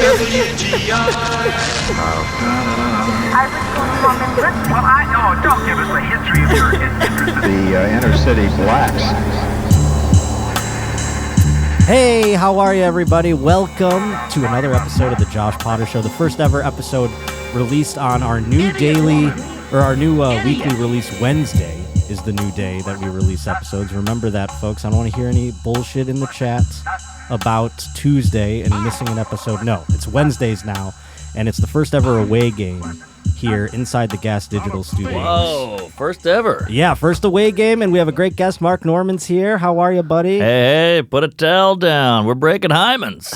Well, don't give us the history of your interests. The inner city blacks. Hey, how are you, everybody? Welcome to another episode of the Josh Potter Show, the first ever episode released on our new weekly release. Wednesday is the new day that we release episodes. Remember that, folks. I don't want to hear any bullshit in the chat about Tuesday and missing an episode. No, it's Wednesdays now, and it's the first ever away game here inside the Gas Digital Studios. Whoa, first ever. Yeah, first away game, and we have a great guest. Mark Norman's here. How are you, buddy? Hey, put a towel down. We're breaking hymens.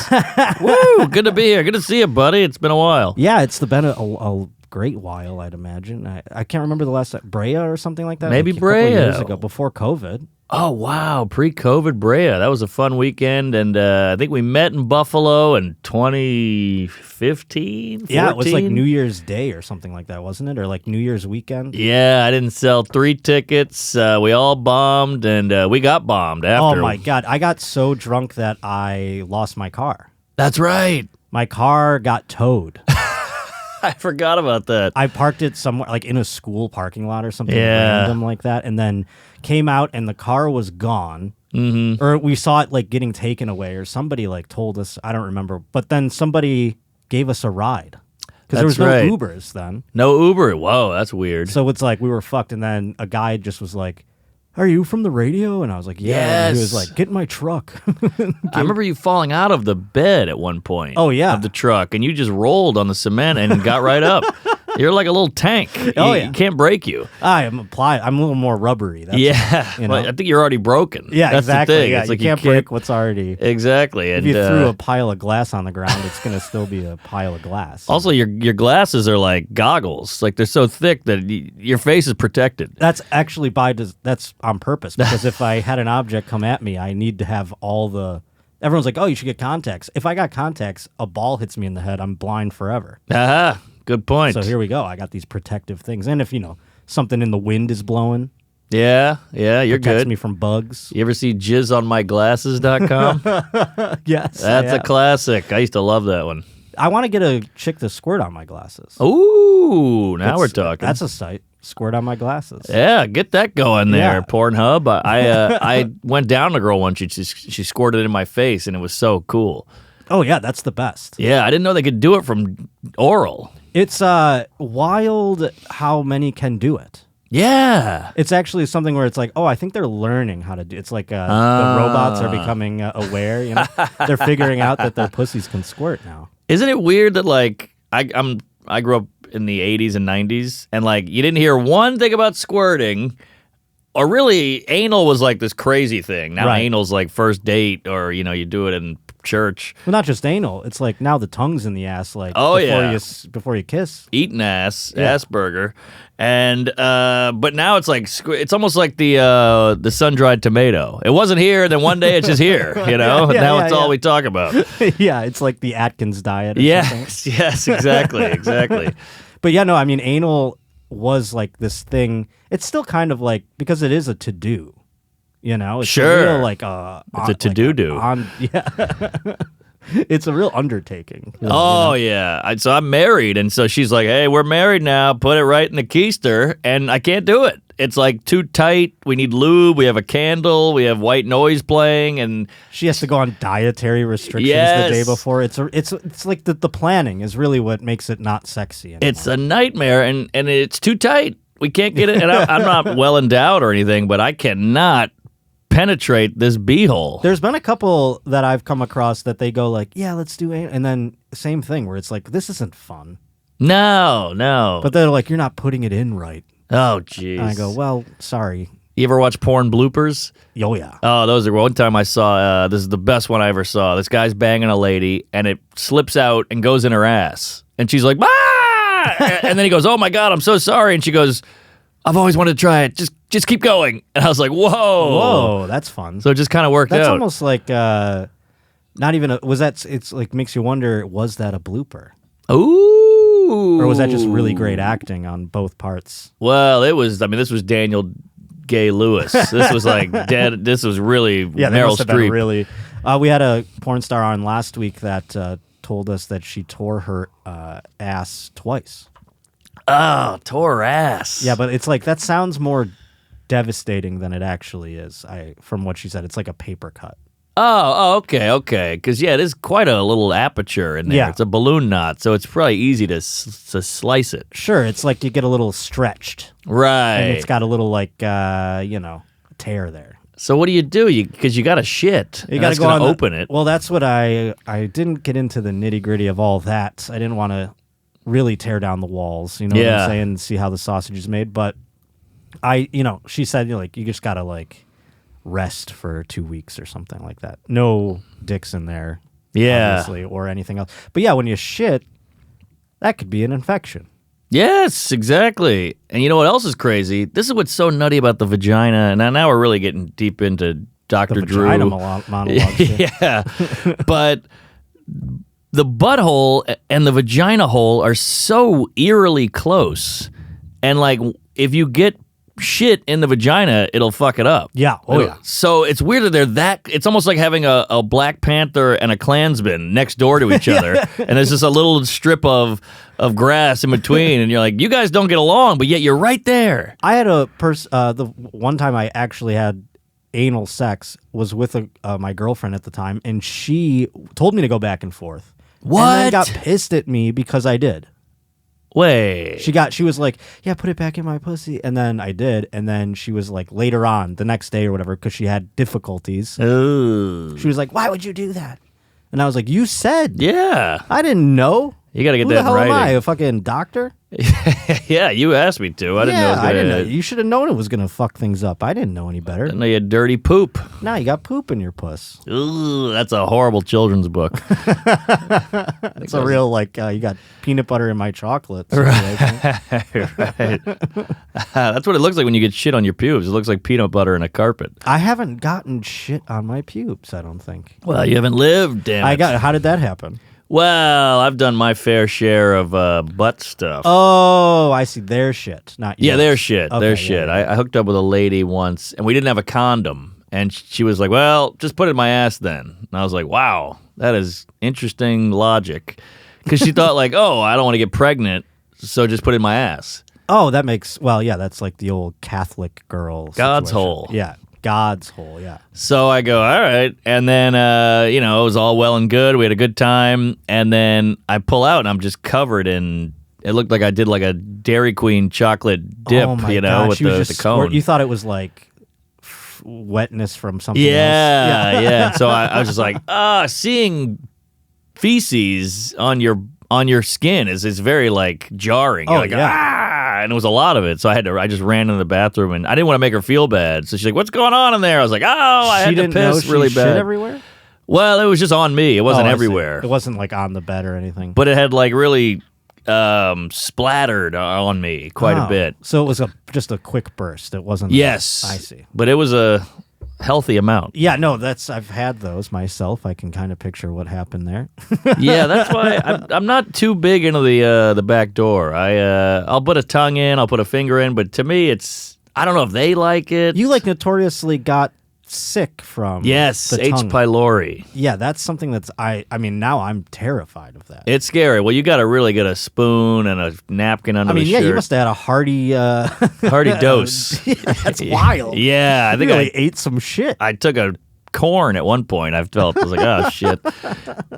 Woo, good to be here. Good to see you, buddy. It's been a while. Yeah, it's been a great while, I'd imagine. I can't remember the last time. Brea or something like that? Maybe like a couple Brea. years ago, before COVID. Oh, wow. Pre-COVID Brea. That was a fun weekend, and I think we met in Buffalo in 2015, 14? Yeah, it was like New Year's Day or something like that, wasn't it? Or like New Year's weekend? Yeah, I didn't sell 3 tickets. We all bombed, and we got bombed after. Oh, my God. I got so drunk that I lost my car. That's right. My car got towed. I forgot about that. I parked it somewhere, like in a school parking lot or something Yeah. random like that, and then came out and the car was gone. Mm-hmm. Or we saw it like getting taken away, or somebody like told us, I don't remember. But then somebody gave us a ride. Because there was no right. Ubers then. No Uber. Whoa, that's weird. So it's like we were fucked, and then a guy just was like, "Are you from the radio?" And I was like, "Yeah." And he was Yes. like, "Get in my truck." I remember you falling out of the bed at one point. Oh, yeah. Of the truck, and you just rolled on the cement and got right up. You're like a little tank. Oh, You can't break you. I'm a little more rubbery. That's, Yeah. you know? Well, I think you're already broken. Yeah, That's exactly. the thing. Yeah, It's you like can't break what's already. Exactly. If And you threw a pile of glass on the ground, it's gonna still be a pile of glass. also, your glasses are like goggles. Like they're so thick that your face is protected. That's actually that's on purpose, because if I had an object come at me, I need to have all the. Everyone's like, "Oh, you should get contacts." If I got contacts, a ball hits me in the head, I'm blind forever. Aha. Good point. So here we go. I got these protective things, and if something in the wind is blowing, Yeah, you're protects good. me from bugs. You ever see jizzonmyglasses.com? Yes, That's a classic. I used to love that one. I want to get a chick to squirt on my glasses. Ooh, now we're talking. That's a site. Squirt on my glasses. Yeah, get that going there, Yeah. Pornhub. I went down to a girl once. She squirted it in my face, and it was so cool. Oh yeah, that's the best. Yeah, I didn't know they could do it from oral. It's wild how many can do it. Yeah. It's actually something where it's like, oh, I think they're learning how to do. It's like the robots are becoming aware. They're figuring out that their pussies can squirt now. Isn't it weird that like I grew up in the 80s and 90s, and like you didn't hear one thing about squirting, or really anal was like this crazy thing. Now Right. anal's like first date, or you do it in church. Well, not just anal. It's like now the tongue's in the ass. Like Oh, before yeah. before you kiss. Eating ass, Yeah. Asperger, and but now it's like it's almost like the sun-dried tomato. It wasn't here, then one day it's just here. Now it's all we talk about. Yeah, it's like the Atkins diet. Or something. Yes, exactly. But yeah, no, I mean, anal was like this thing. It's still kind of like, because it is a to-do. It's Sure. a real, like It's a to-do-do. Yeah. It's a real undertaking. Oh, yeah. So I'm married, and so she's like, hey, we're married now. Put it right in the keister, and I can't do it. It's like too tight. We need lube. We have a candle. We have white noise playing, and She has to go on dietary restrictions Yes. the day before. It's like the planning is really what makes it not sexy anymore. it's a nightmare, and it's too tight. We can't get it. And I'm not well endowed or anything, but I cannot penetrate this beehole. There's been a couple that I've come across that they go like, yeah, let's do anal. And then same thing where it's like, this isn't fun. No. But they're like, you're not putting it in right. Oh, jeez. And I go, well, sorry. You ever watch porn bloopers? Oh, yeah. Oh, those are one time I saw. This is the best one I ever saw. This guy's banging a lady, and it slips out and goes in her ass, and she's like, "Ah!" and then he goes, "Oh my God, I'm so sorry," and she goes, "I've always wanted to try it. Just keep going." And I was like, "Whoa, Whoa, that's fun. So it just kind of worked That's out. almost like not even it's like makes you wonder, was that a blooper? Ooh, Or was that just really great acting on both parts? Well, it was. I mean, this was Daniel Gay Lewis. This was like This was really Yeah, they Meryl must have been Streep. really. We had a porn star on last week that told us that she tore her ass twice. Oh, tore ass. Yeah, but it's like that sounds more devastating than it actually is. From what she said, it's like a paper cut. Oh, okay. Because, yeah, it is quite a little aperture in there. Yeah. It's a balloon knot, so it's probably easy to slice it. Sure, it's like you get a little stretched. Right. And it's got a little, like, tear there. So what do? Because you got to shit. You got to go on open it. Well, that's what I didn't get into the nitty-gritty of all that. I didn't want to really tear down the walls, you know what I'm saying, see how the sausage is made. But she said, you just got to, rest for 2 weeks or something like that. No dicks in there, obviously, or anything else. But yeah, when you shit, that could be an infection. Yes, exactly. And you know what else is crazy? This is what's so nutty about the vagina. Now we're really getting deep into Dr. Drew. Vagina monologue. Yeah. But the butthole and the vagina hole are so eerily close. And if you get shit in the vagina, it'll fuck it up. Yeah. Yeah. So it's weird that they're that. It's almost like having a Black Panther and a Klansman next door to each other, and there's just a little strip of grass in between, and you're like, you guys don't get along, but yet you're right there. I had the one time I actually had anal sex was with my girlfriend at the time, and she told me to go back and forth. What? And then got pissed at me because I did. Wait. She was like, yeah, put it back in my pussy. And then I did. And then she was like, later on, the next day or whatever, because she had difficulties. Ooh. She was like, why would you do that? And I was like, you said. Yeah. I didn't know. You got to get Who that the hell right. am I, a fucking doctor? Yeah, you asked me to. I didn't know. I didn't know. You should have known it was going to fuck things up. I didn't know any better. I didn't know you had dirty poop. Now you got poop in your puss. Ooh, that's a horrible children's book. It's a real, you got peanut butter in my chocolate. Right. That's what it looks like when you get shit on your pubes. It looks like peanut butter in a carpet. I haven't gotten shit on my pubes, I don't think. Well, you haven't lived, damn it. How did that happen? Well, I've done my fair share of butt stuff. Oh, I see. Their shit, not yours. Yeah, their shit. Okay, Their shit. yeah. I hooked up with a lady once, and we didn't have a condom. And she was like, well, just put it in my ass then. And I was like, wow, that is interesting logic. Because she thought I don't want to get pregnant, so just put it in my ass. Oh, that makes, that's like the old Catholic girl God's situation. hole. Yeah, God's hole, yeah. So I go, all right. And then, it was all well and good. We had a good time. And then I pull out, and I'm just covered in, it looked like I did a Dairy Queen chocolate dip, Oh my God. with She was the cone. You thought it was wetness from something else. Yeah. So I was just like, seeing feces on your skin is very jarring. You're and it was a lot of it. So I just ran into the bathroom, and I didn't want to make her feel bad. So she's like, what's going on in there? I was like, I had to piss really bad. Shit everywhere? Well, it was just on me. It wasn't everywhere. It wasn't on the bed or anything. But it had really splattered on me quite a bit. So it was just a quick burst. It wasn't. Yes. I see. But it was a healthy amount. Yeah, no, I've had those myself. I can kind of picture what happened there. Yeah, that's why I'm not too big into the back door. I'll put a tongue in, I'll put a finger in, but to me I don't know if they like it. You notoriously got sick from the H. pylori. Yeah, that's something that's now I'm terrified of that. It's scary. Well, you got to really get a spoon and a napkin under the shirt. You must have had a hearty dose. That's wild. Yeah, I think I ate some shit. I took a corn at one point. I was like, oh shit.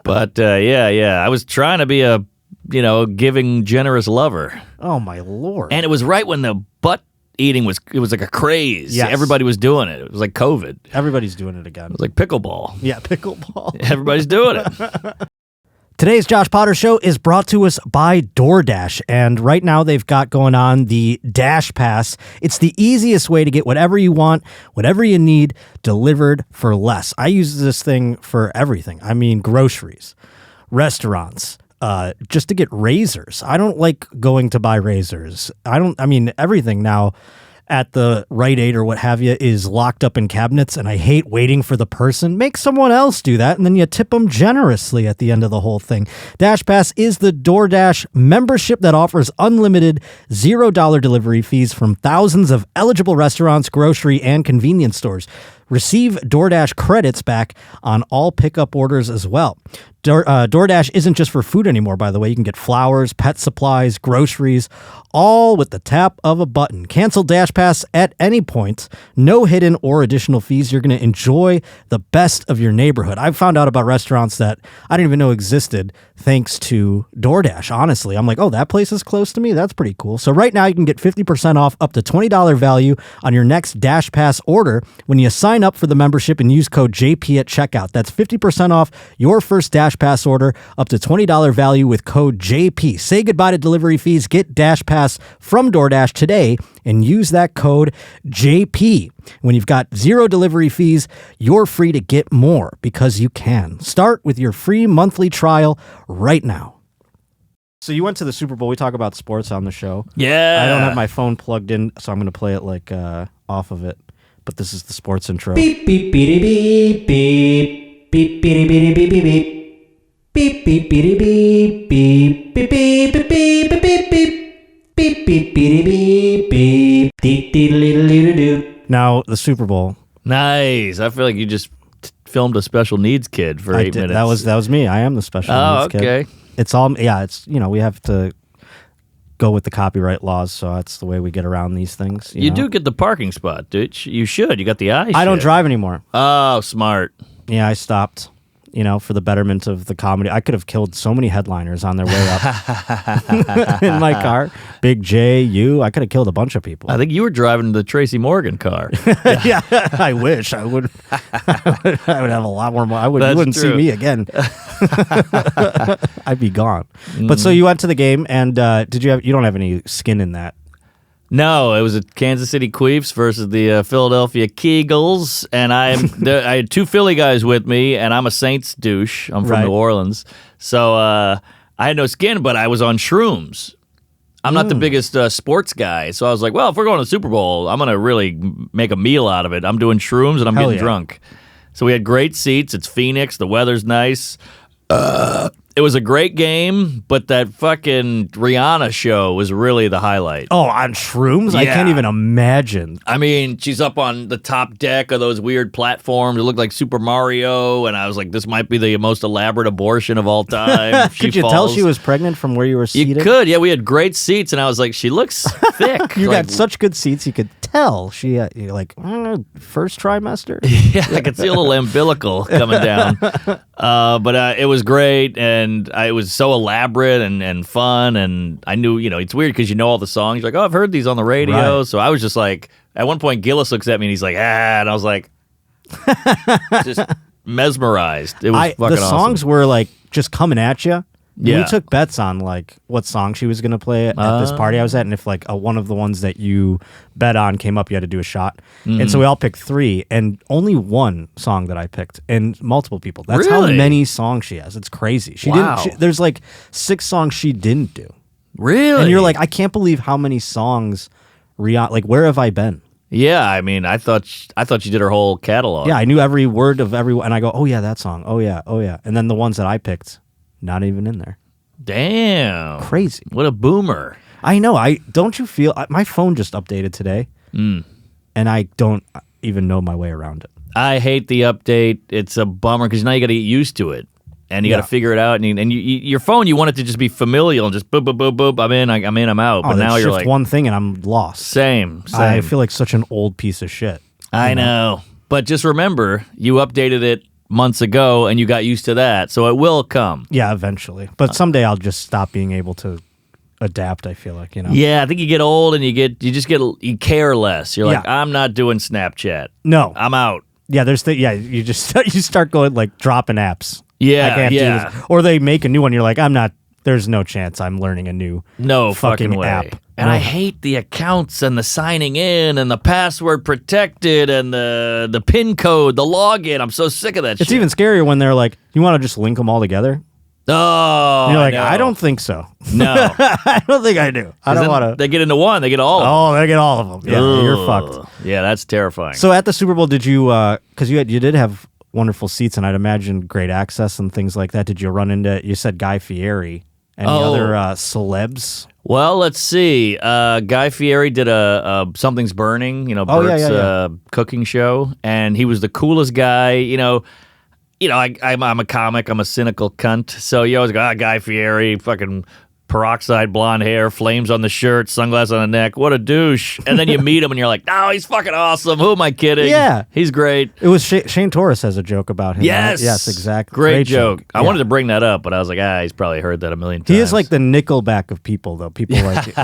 But I was trying to be a giving, generous lover. Oh my Lord. And it was right when the butt eating was like a craze. Yes. Everybody was doing it. It was like COVID. Everybody's doing it again. It was like pickleball. Yeah, pickleball. Everybody's doing it. Today's Josh Potter Show is brought to us by DoorDash, and right now they've got going on the Dash Pass. It's the easiest way to get whatever you want, whatever you need, delivered for less. I use this thing for everything. Groceries, restaurants, just to get razors. I don't like going to buy razors. Everything now at the Rite Aid or what have you is locked up in cabinets, and I hate waiting for the person. Make someone else do that, and then you tip them generously at the end of the whole thing. Dash Pass is the DoorDash membership that offers unlimited $0 delivery fees from thousands of eligible restaurants, grocery, and convenience stores. Receive DoorDash credits back on all pickup orders as well. DoorDash isn't just for food anymore, by the way. You can get flowers, pet supplies, groceries, all with the tap of a button. Cancel Dash Pass at any point. No hidden or additional fees. You're going to enjoy the best of your neighborhood. I've found out about restaurants that I didn't even know existed thanks to DoorDash, honestly. I'm like, oh, that place is close to me? That's pretty cool. So right now you can get 50% off up to $20 value on your next Dash Pass order when you sign up for the membership and use code JP at checkout. That's 50% off your first Dash Pass order up to $20 value with code JP. Say goodbye to delivery fees. Get Dash Pass from DoorDash today and use that code JP. When you've got 0 delivery fees, you're free to get more because you can. Start with your free monthly trial right now. So you went to the Super Bowl. We talk about sports on the show. Yeah. I don't have my phone plugged in, so I'm going to play it like off of it. But this is the sports intro. Beep beep beep beep beep beep beep beep beep beep beep. Beep beep beep beep beep beep beep beep beep beep beep beep beep beep beep beep beep. Now, the Super Bowl. Nice. I feel like you just filmed a special needs kid for 8 minutes. That was me. I am the special needs kid. Okay. It's all, yeah, it's, we have to go with the copyright laws, so that's the way we get around these things. You know? do get the parking spot, dude. You should. You got the eye. I don't drive anymore. Oh, smart. Yeah, I stopped. For the betterment of the comedy. I could have killed so many headliners on their way up in my car. Big J, you. I could have killed a bunch of people. I think you were driving the Tracy Morgan car. Yeah, I wish. I would have a lot more money. You wouldn't see me again. I'd be gone. But so you went to the game, and you don't have any skin in that. No, it was a Kansas City Queefs versus the Philadelphia Kegels, and I had 2 Philly guys with me, and I'm a Saints douche. I'm from New Orleans, so I had no skin, but I was on shrooms. I'm not the biggest sports guy, so I was like, well, if we're going to the Super Bowl, I'm going to really make a meal out of it. I'm doing shrooms, and I'm getting drunk. So we had great seats. It's Phoenix. The weather's nice. It was a great game, but that fucking Rihanna show was really the highlight. Oh, on shrooms? Yeah. I can't even imagine. I mean, she's up on the top deck of those weird platforms. It looked like Super Mario, and I was like, this might be the most elaborate abortion of all time. Could you tell she was pregnant from where you were seated? You could, yeah. We had great seats, and I was like, she looks thick. You got such good seats, you could tell. She, first trimester? Yeah, I could see a little umbilical coming down. But it was great, and it was so elaborate and fun, and I knew, it's weird because you know all the songs. You're like, oh, I've heard these on the radio. Right. So I was just like, at one point, Gillis looks at me and he's like, and I was like, just mesmerized. It was fucking awesome. The songs were like just coming at you. Yeah. We took bets on like what song she was going to play at this party I was at, and if like one of the ones that you bet on came up, you had to do a shot. And so we all picked 3, and only one song that I picked, and multiple people. That's how many songs she has. It's crazy. She didn't. There's like 6 songs she didn't do. Really? And you're like, I can't believe how many songs Rihanna. Like, where have I been? Yeah, I mean, I thought she did her whole catalog. Yeah, I knew every word of every, and I go, oh yeah, that song. Oh yeah, and then the ones that I picked. Not even in there. Damn. Crazy. What a boomer. I know. Don't you feel my phone just updated today, and I don't even know my way around it. I hate the update. It's a bummer because now you got to get used to it, and you got to figure it out. And your phone, you want it to just be familial and just boop boop boop boop. I'm in. I'm out. But now you're like one thing and I'm lost. Same. I feel like such an old piece of shit. I know. But just remember, you updated it months ago, and you got used to that, so it will come. Yeah, eventually. But someday I'll just stop being able to adapt. I feel like Yeah, I think you get old and you care less. You're like, I'm not doing Snapchat. No, I'm out. Yeah, you just you start going like dropping apps. Yeah, I can't do this. Or they make a new one. You're like, I'm not. There's no chance I'm learning a new fucking way. app. And I hate the accounts and the signing in and the password protected and the PIN code, the login. I'm so sick of that shit. It's even scarier when they're like, you want to just link them all together? Oh, and you're like, I don't think so. No. I don't think I do. I don't want to. They get into one. They get all of them. Oh, they get all of them. Yeah, you're fucked. Yeah, that's terrifying. So at the Super Bowl, did you, because you did have wonderful seats and I'd imagine great access and things like that. Did you run into, you said Guy Fieri. Any other celebs? Well, let's see. Guy Fieri did a Something's Burning, Oh, yeah, Bert's cooking show, and he was the coolest guy. I'm a comic. I'm a cynical cunt. So you always go, Guy Fieri, fucking peroxide blonde hair, flames on the shirt, sunglasses on the neck. What a douche. And then you meet him and you're like, no, he's fucking awesome. Who am I kidding? Yeah. He's great. It was Shane Torres has a joke about him. Yes. Right? Yes, exactly. Great joke. I Yeah. wanted to bring that up, but I was like, he's probably heard that a million times. He is like the Nickelback of people, though. People like, shit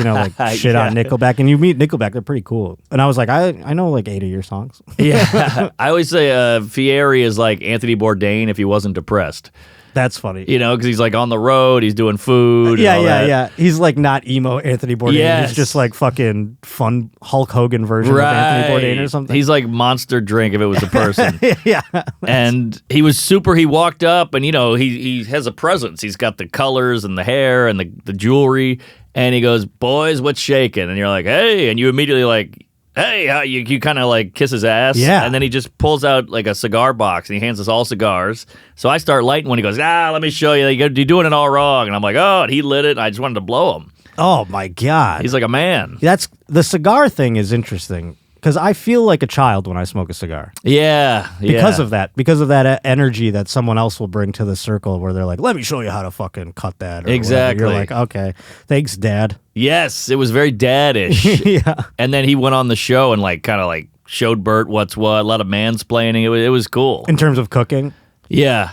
on Nickelback. And you meet Nickelback, they're pretty cool. And I was like, I know like 8 of your songs. Yeah. I always say Fieri is like Anthony Bourdain if he wasn't depressed. That's funny. Because he's like on the road, he's doing food. Yeah, and all that. yeah. He's like not emo Anthony Bourdain. Yes. He's just like fucking fun Hulk Hogan version of Anthony Bourdain or something. He's like Monster Drink if it was a person. Yeah. And he was super. He walked up and, he has a presence. He's got the colors and the hair and the jewelry. And he goes, boys, what's shaking? And you're like, hey. And you immediately like, hey, you kind of like kiss his ass. Yeah. And then he just pulls out like a cigar box and he hands us all cigars. So I start lighting one. He goes, let me show you. You're doing it all wrong. And I'm like, oh, and he lit it. And I just wanted to blow him. Oh, my God. He's like a man. The cigar thing is interesting because I feel like a child when I smoke a cigar. Yeah. Because of that energy that someone else will bring to the circle where they're like, let me show you how to fucking cut that. Or Exactly. whatever. You're like, okay, thanks, Dad. Yes, it was very dad-ish. Yeah. And then he went on the show and like kind of like showed Bert what's what, a lot of mansplaining. It was cool. In terms of cooking. Yeah.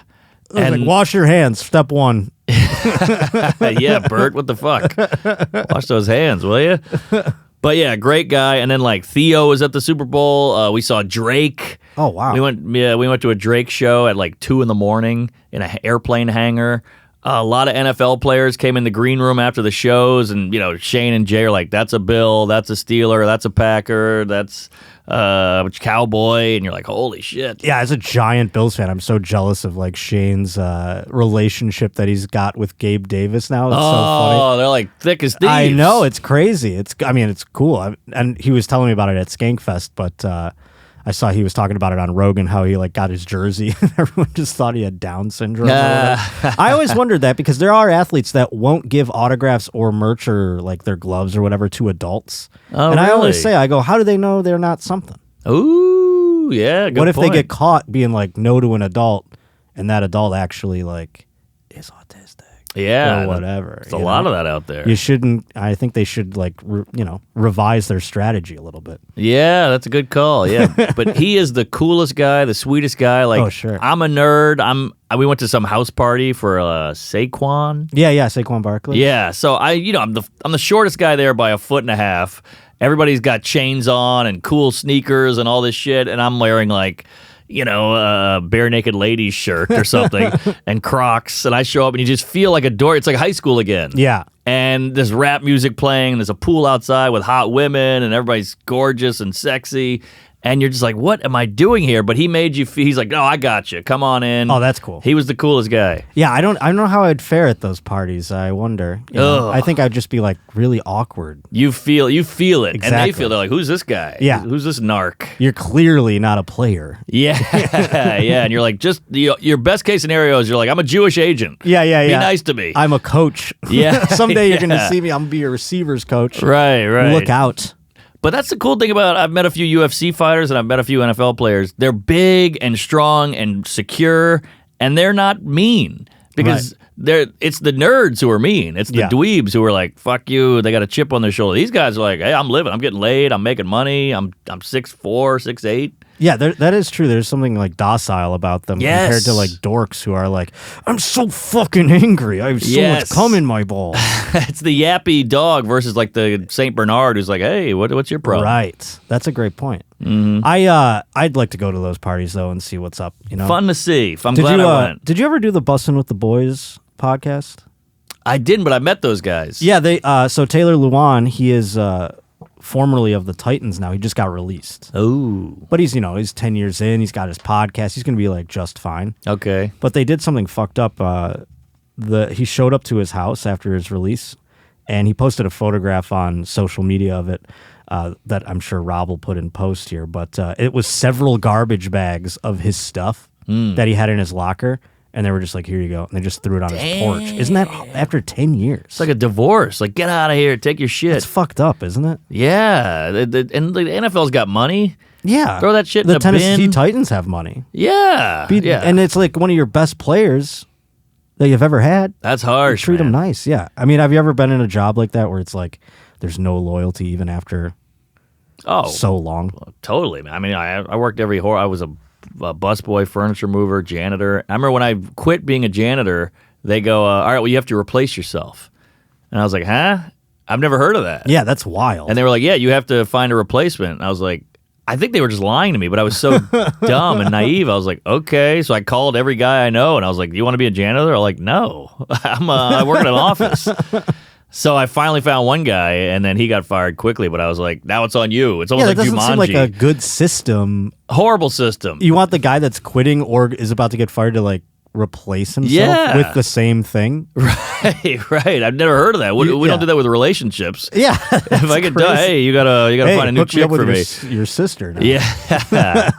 I was like, wash your hands, step one. Yeah, Bert, what the fuck? Wash those hands, will you? But yeah, great guy. And then like Theo was at the Super Bowl. We saw Drake. Oh, wow. We went to a Drake show at like 2 a.m. in an airplane hangar. A lot of NFL players came in the green room after the shows, and Shane and Jay are like, "That's a Bill, that's a Steeler, that's a Packer, that's Cowboy," and you're like, "Holy shit!" Yeah, as a giant Bills fan, I'm so jealous of like Shane's relationship that he's got with Gabe Davis now. It's so funny. Oh, they're like thick as thieves. I know, it's crazy. It's cool. And he was telling me about it at Skankfest, but I saw he was talking about it on Rogan, how he like got his jersey and everyone just thought he had Down syndrome. I always wondered that because there are athletes that won't give autographs or merch or like their gloves or whatever to adults. Oh, and really? I always say, I go, how do they know they're not something? Ooh, yeah. Good What if point. they get caught being like no to an adult and that adult actually like is autistic? Yeah, Or whatever. There's a lot of that out there. You shouldn't. I think they should like revise their strategy a little bit. Yeah, that's a good call. Yeah, but he is the coolest guy, the sweetest guy. Like, Oh, sure. I'm a nerd. We went to some house party for Saquon. Yeah, Saquon Barkley. Yeah, so I'm the shortest guy there by 1.5 feet. Everybody's got chains on and cool sneakers and all this shit, and I'm wearing like, a bare naked ladies shirt or something and Crocs, and I show up and you just feel like a dork. It's like high school again. Yeah. And there's rap music playing, and there's a pool outside with hot women, and everybody's gorgeous and sexy. And you're just like, what am I doing here? But he made you feel, he's like, no, I got you. Come on in. Oh, that's cool. He was the coolest guy. Yeah, I don't know how I'd fare at those parties. I wonder. Ugh. I think I'd just be like really awkward. You feel it. And they Exactly. feel, they're like, who's this guy? Yeah. Who's this narc? You're clearly not a player. Yeah. Yeah. And you're like, your best case scenario is you're like, I'm a Jewish agent. Yeah. Be nice to me. I'm a coach. Yeah. Someday you're going to Yeah. see me. I'm going to be a receivers coach. Right. Look out. But that's the cool thing about I've met a few UFC fighters and I've met a few NFL players. They're big and strong and secure, and they're not mean because it's the nerds who are mean. It's the dweebs who are like, fuck you. They got a chip on their shoulder. These guys are like, hey, I'm living. I'm getting laid. I'm making money. I'm 6'4", 6'8". Yeah, that is true. There's something like docile about them compared to like dorks who are like, I'm so fucking angry. I have so much cum in my balls. It's the yappy dog versus like the Saint Bernard who's like, hey, what's your problem? Right. That's a great point. Mm-hmm. I'd like to go to those parties though and see what's up. Fun to see. I'm glad I went. Did you ever do the Bussin' with the Boys podcast? I didn't, but I met those guys. Yeah, they. So Taylor Lewan, he is formerly of the Titans now. He just got released. Oh. But he's 10 years in. He's got his podcast. He's going to be like just fine. Okay. But they did something fucked up. He showed up to his house after his release, and he posted a photograph on social media of it that I'm sure Rob will put in post here. But it was several garbage bags of his stuff that he had in his locker. and they were just like, here you go. And they just threw it on his porch. Isn't that after 10 years? It's like a divorce. Like, get out of here. Take your shit. It's fucked up, isn't it? Yeah. And the NFL's got money. Yeah. Throw that shit in the a Tennessee bin. Titans have money. Yeah. Yeah. And it's like one of your best players that you've ever had. That's harsh, Treat them man. nice, yeah. I mean, have you ever been in a job like that where it's like there's no loyalty even after so long? Totally, man. I mean, I worked every I was a busboy, furniture mover, janitor. I remember when I quit being a janitor, they go, all right, well, you have to replace yourself. And I was like, huh? I've never heard of that. Yeah, that's wild. And they were like, yeah, you have to find a replacement. And I was like, I think they were just lying to me, but I was so dumb and naive. I was like, okay. So I called every guy I know, and I was like, do you want to be a janitor? They're like, no. I work in an office. So I finally found one guy, and then he got fired quickly, but I was like, now it's on you. It's almost that like doesn't Jumanji. seem like a good system. Horrible system. You want the guy that's quitting or is about to get fired to like replace himself with the same thing? Right. I've never heard of that. We don't do that with relationships. Yeah. If I get done, hey, you gotta find a new chick for me. Your sister now. Yeah.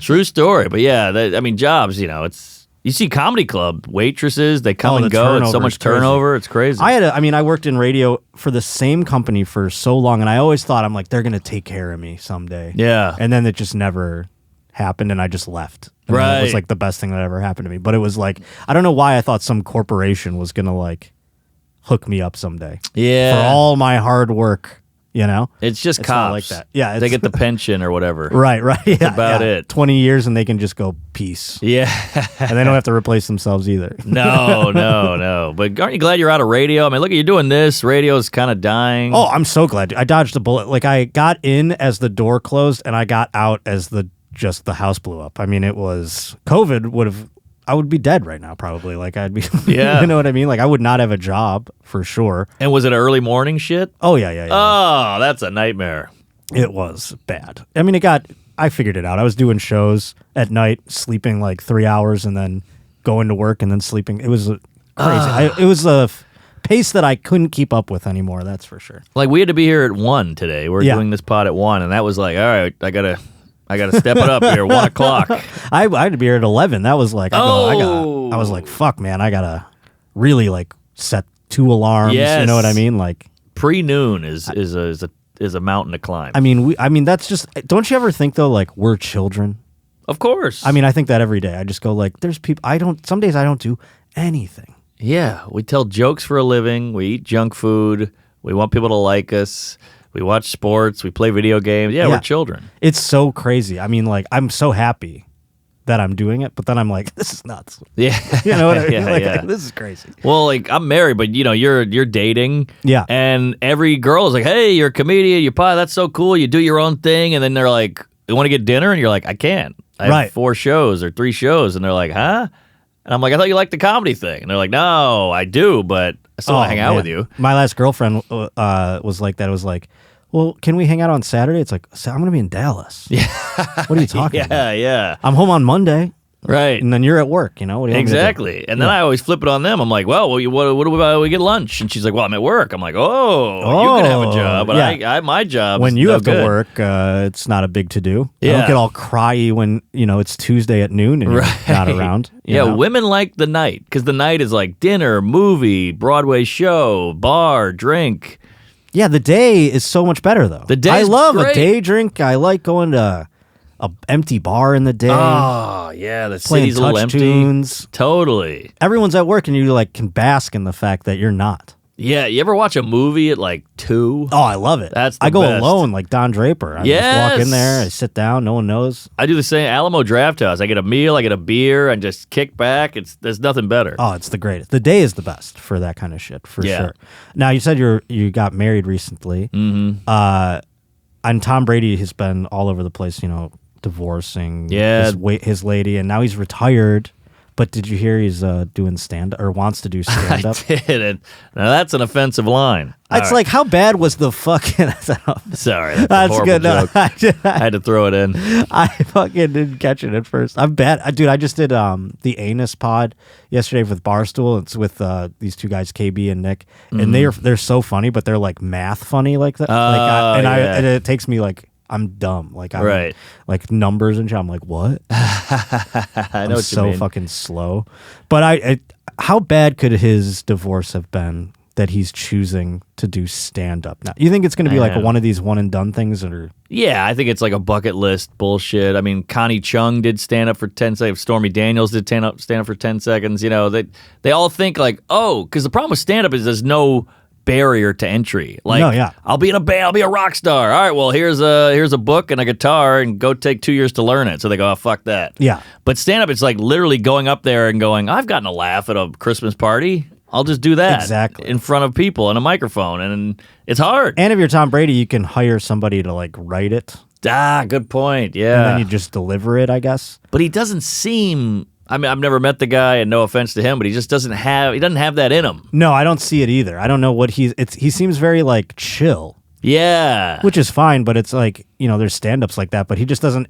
True story. But yeah, I mean, jobs, you see comedy club waitresses, they come and go. It's so much turnover. It's crazy. I worked in radio for the same company for so long, and I always thought, I'm like, they're going to take care of me someday. Yeah. And then it just never happened, and I just left. And right. It was like the best thing that ever happened to me. But it was like, I don't know why I thought some corporation was going to like hook me up someday. Yeah. For all my hard work, It's just it's cops. not like that. Yeah. They get the pension or whatever. Right. Yeah, That's about it. 20 years and they can just go peace. Yeah. And they don't have to replace themselves either. No. But aren't you glad you're out of radio? I mean, look, you're doing this. Radio's kind of dying. Oh, I'm so glad. I dodged a bullet. Like, I got in as the door closed and I got out as the house blew up. I mean, it was COVID I would be dead right now probably. Like, I'd be Yeah. You know what I mean? Like, I would not have a job for sure. And was it early morning shit? Oh yeah. Oh, that's a nightmare. It was bad. I mean, I figured it out. I was doing shows at night, sleeping like 3 hours and then going to work and then sleeping. It was crazy. It was a pace that I couldn't keep up with anymore, that's for sure. Like, we had to be here at 1 today. We're doing this pod at 1, and that was like, all right, I gotta step it up here, 1 o'clock. I had to be here at 11. That was like, I was like, fuck, man, I gotta really like set 2 alarms. Yes. You know what I mean? Like, pre-noon is a mountain to climb. I mean, that's just. Don't you ever think though, like, we're children? Of course. I mean, I think that every day. I just go like, there's people. Some days I don't do anything. Yeah, we tell jokes for a living. We eat junk food. We want people to like us. We watch sports. We play video games. Yeah, we're children. It's so crazy. I mean, like, I'm so happy that I'm doing it, but then I'm like, this is nuts. Yeah. You know what I mean? Yeah. This is crazy. Well, like, I'm married, but you're dating. Yeah. And every girl is like, hey, you're a comedian, you're pie, that's so cool. You do your own thing. And then they're like, you want to get dinner? And you're like, I can't. I have 4 shows or 3 shows. And they're like, huh? And I'm like, I thought you liked the comedy thing. And they're like, no, I do, but I still want to hang out with you. My last girlfriend was like that. It was like, well, can we hang out on Saturday? It's like, I'm going to be in Dallas. Yeah. What are you talking about? Yeah. I'm home on Monday. Right. And then you're at work, What do you want me to do? Exactly. And then I always flip it on them. I'm like, well, what about we get lunch? And she's like, well, I'm at work. I'm like, you can have a job, but I my job when is you no have good. to work, it's not a big to do. Yeah. I don't get all cryy when it's Tuesday at noon and you're not around. you know? Women like the night because the night is like dinner, movie, Broadway show, bar, drink. Yeah, the day is so much better though. The day I love great. a day drink. I like going to a empty bar in the day. Oh yeah, the playing city's a little touch empty. tunes. Totally. Everyone's at work and you like can bask in the fact that you're not. Yeah, you ever watch a movie at like 2? Oh, I love it. That's the I go best. alone like Don Draper. I just walk in there, I sit down, no one knows. I do the same. Alamo Draft House. I get a meal, I get a beer, and just kick back. There's nothing better. Oh, it's the greatest. The day is the best for that kind of shit, for sure. Now, you said you got married recently. Mm-hmm. And Tom Brady has been all over the place, divorcing his lady, and now he's retired. But did you hear he's doing stand-up or wants to do stand-up? I did it. Now that's an offensive line. It's like, how bad was the fucking... Sorry, that's a That's horrible good. No, joke. I had to throw it in. I fucking didn't catch it at first. I'm bad. Dude, I just did the Anus pod yesterday with Barstool. It's with these 2 guys, KB and Nick. And they're so funny, but they're like math funny like that. And it takes me like I'm dumb. Like I'm Right. like numbers and shit. I'm like, what? I know I'm what so you mean. fucking slow. But I how bad could his divorce have been that he's choosing to do stand up now? You think it's going to be like Yeah. one of these one and done things, or Yeah, I think it's like a bucket list bullshit. I mean, Connie Chung did stand up for 10 seconds. Stormy Daniels did stand up for 10 seconds. You know, they all think like, oh, because the problem with stand up is there's no barrier to entry. Like, No, yeah. I'll be in a band, I'll be a rock star. All right, well, here's a book and a guitar, and go take 2 years to learn it. So they go, oh, fuck that. Yeah. But stand up, it's like literally going up there and going, I've gotten a laugh at a Christmas party. I'll just do that Exactly. in front of people and a microphone, and it's hard. and if you're Tom Brady, you can hire somebody to like write it, Good point. and Yeah. then you just deliver it, I guess. But he doesn't seem. I mean, I've never met the guy, and no offense to him, but he just doesn't have that in him. No, I don't see it either. I don't know what he seems very like chill, Yeah. which is fine, but it's like, you know, there's stand-ups like that, but he just doesn't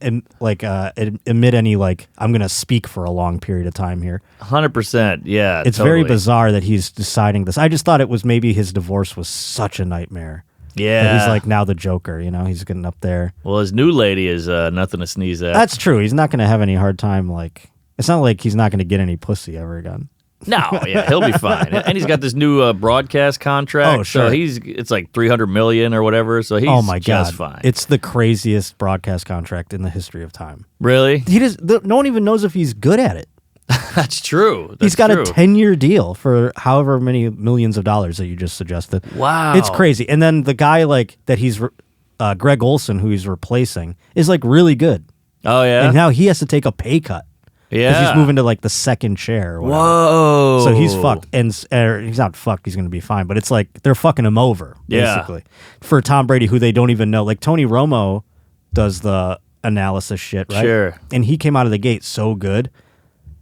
emit any like, I'm going to speak for a long period of time here. 100%. Yeah. It's totally. very bizarre that he's deciding this. I just thought it was maybe his divorce was such a nightmare. Yeah. That he's like now the Joker, you know, he's getting up there. Well, his new lady is nothing to sneeze at. That's true. He's not going to have any hard time. Like, it's not like he's not going to get any pussy ever again. No, yeah, he'll be fine. And he's got this new broadcast contract. Oh, sure. So it's like $300 million or whatever. So he's Oh my God. just fine. It's the craziest broadcast contract in the history of time. Really? No one even knows if he's good at it. That's true. He's got true. a 10-year deal for however many millions of dollars that you just suggested. Wow. It's crazy. And then the guy like that he's Greg Olson, who he's replacing, is like really good. Oh, yeah? And now he has to take a pay cut. Yeah. Because he's moving to like the second chair or whatever. Whoa. So he's fucked. And he's not fucked. He's going to be fine. But it's like they're fucking him over, Yeah. basically. For Tom Brady, who they don't even know. Like Tony Romo does the analysis shit, right? Sure. And he came out of the gate so good.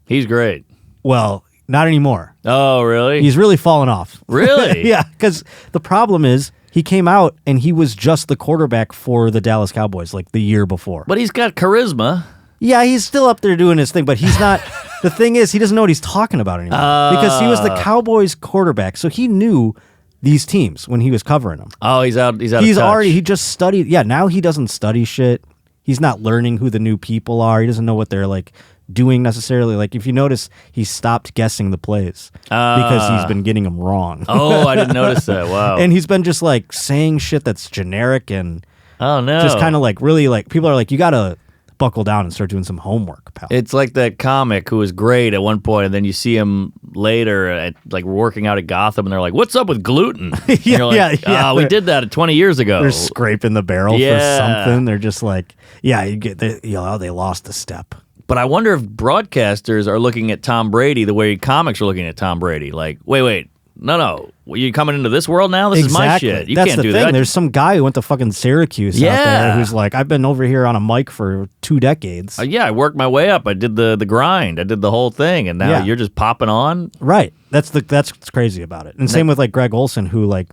He's great. Well, not anymore. Oh, really? He's really fallen off. Really? Yeah, because the problem is he came out and he was just the quarterback for the Dallas Cowboys like the year before. But he's got charisma. Yeah, he's still up there doing his thing, but he's not. The thing is, he doesn't know what he's talking about anymore because he was the Cowboys quarterback, so he knew these teams when he was covering them. Oh, he's out. He's out. He's of touch. already. He just studied. Yeah, now he doesn't study shit. He's not learning who the new people are. He doesn't know what they're like doing necessarily. Like if you notice, he stopped guessing the plays because he's been getting them wrong. Oh, I didn't notice that. Wow. And he's been just like saying shit that's generic and Oh no. just kind of like really like people are like, you gotta buckle down and start doing some homework, pal. It's like that comic who was great at one point, and then you see him later at like working out at Gotham, and they're like, "What's up with gluten?" And Yeah, you're like, yeah. "Oh, we did that 20 years ago." They're scraping the barrel Yeah. for something. They're just like, yeah, they lost a step. But I wonder if broadcasters are looking at Tom Brady the way comics are looking at Tom Brady. Like, wait, no, you coming into this world now? This is my shit. You That's can't the do thing. that. There's some guy who went to fucking Syracuse out there Yeah. who's like, I've been over here on a mic for 2 decades. Yeah, I worked my way up. I did the grind. I did the whole thing, and now Yeah. you're just popping on. Right. That's what's crazy about it. And same with like Greg Olson, who like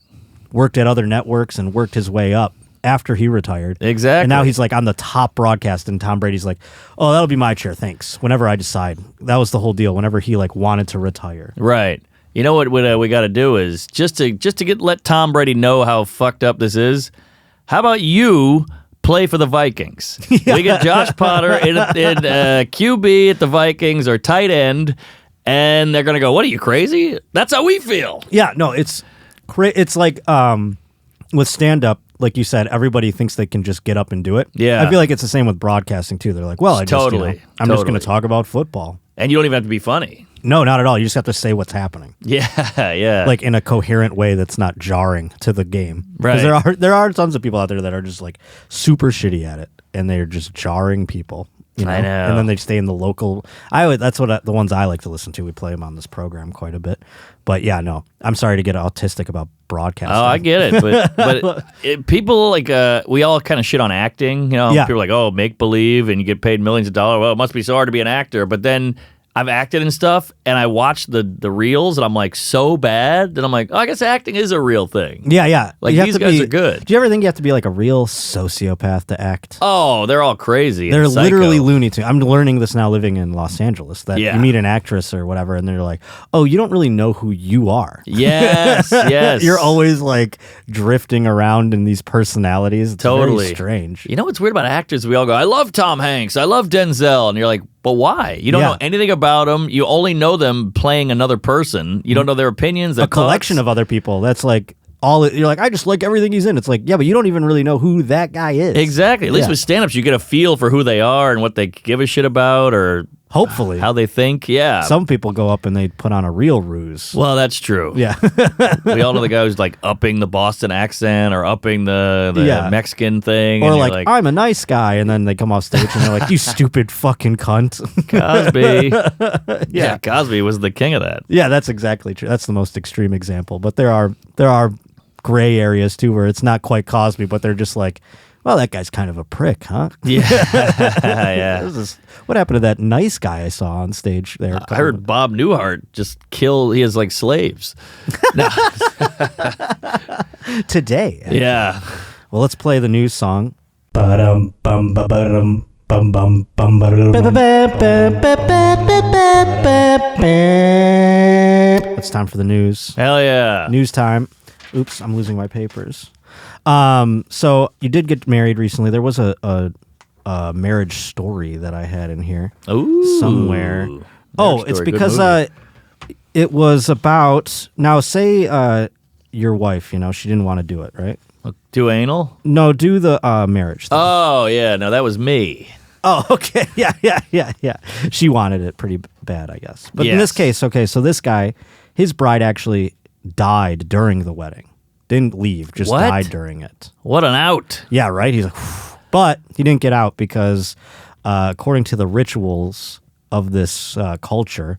worked at other networks and worked his way up after he retired. Exactly. And now he's like on the top broadcast, and Tom Brady's like, oh, that'll be my chair, thanks. Whenever I decide. That was the whole deal. Whenever he like wanted to retire. Right. You know what we got to do is just to let Tom Brady know how fucked up this is. How about you play for the Vikings? We get Josh Potter in QB at the Vikings or tight end, and they're gonna go, "What are you, crazy?" That's how we feel. Yeah, no, it's like with stand up, like you said, everybody thinks they can just get up and do it. Yeah. I feel like it's the same with broadcasting too. They're like, well, I'm just Totally. going to talk about football. And you don't even have to be funny. No, not at all. You just have to say what's happening, Yeah. like in a coherent way that's not jarring to the game. Right. Because there are tons of people out there that are just like super shitty at it, and they're just jarring people. You know? I know. And then they stay in the local. That's what the ones I like to listen to. We play them on this program quite a bit. But yeah, no, I'm sorry to get autistic about broadcasting. Oh, I get it, but people like we all kind of shit on acting. You know, Yeah. people are like, "Oh, make believe," and you get paid millions of dollars. Well, it must be so hard to be an actor. But then I've acted and stuff, and I watch the reels, and I'm like so bad that I'm like, oh, I guess acting is a real thing. Yeah. Like, You have these to guys are good. Do you ever think you have to be like a real sociopath to act? Oh, they're all crazy. They're and psycho. literally Looney Tunes. I'm learning this now living in Los Angeles, that Yeah. you meet an actress or whatever, and they're like, oh, you don't really know who you are. Yes, yes. You're always like drifting around in these personalities. It's Totally very strange. You know what's weird about actors? We all go, I love Tom Hanks. I love Denzel. And you're like, but why? You don't Yeah. know anything about them. You only know them playing another person. You don't know their opinions, their A collection thoughts. of other people. That's like you're like, I just like everything he's in. It's like, yeah, but you don't even really know who that guy is. Exactly. At least Yeah. with stand-ups, you get a feel for who they are and what they give a shit about or Hopefully. how they think. Yeah. Some people go up and they put on a real ruse. Well, that's true. Yeah. We all know the guy who's like upping the Boston accent or upping the Yeah. Mexican thing. Or and you're like, I'm a nice guy, and then they come off stage and they're like, you stupid fucking cunt. Cosby. Yeah, Cosby was the king of that. Yeah, that's exactly true. That's the most extreme example. But there are gray areas too where it's not quite Cosby, but they're just like, well, that guy's kind of a prick, huh? Yeah. Yeah. What happened to that nice guy I saw on stage there? I heard Bob Newhart just kill. He has like slaves. No. today. Yeah. Well, let's play the news song. Ba-dum, bum, ba-ba-dum, bum, bum, bum, ba-da-dum. It's time for the news. Hell yeah. News time. Oops, I'm losing my papers. So you did get married recently. There was a marriage story that I had in here Ooh. somewhere. Marriage Oh, it's Story, good because movie. it was about, now say your wife, she didn't want to do it, right? Do anal? No, do the marriage thing. Oh, yeah. No, that was me. Oh, okay. Yeah. She wanted it pretty bad, I guess. But in this Yes. case, okay, so this guy, his bride actually died during the wedding. Didn't leave, just What? died during it. What an out. Yeah, right? He's like, "Phew." But he didn't get out because according to the rituals of this culture,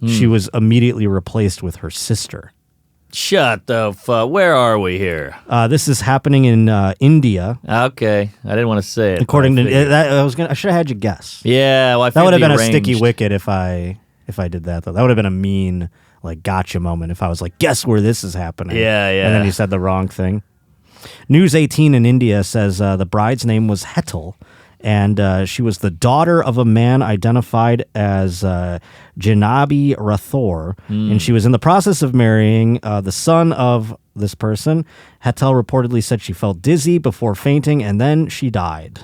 she was immediately replaced with her sister. Shut the fuck. Where are we here? This is happening in India. Okay. I didn't want to say it. According but to I figured. I should have had you guess. Yeah, well, I That would have figured been the a sticky arranged- wicket if I did that though. That would have been a mean like gotcha moment if I was like, guess where this is happening. Yeah. And then you said the wrong thing. News 18 in India says the bride's name was Hetal, and she was the daughter of a man identified as Janabi Rathore, and she was in the process of marrying the son of this person. Hetal reportedly said she felt dizzy before fainting, and then she died.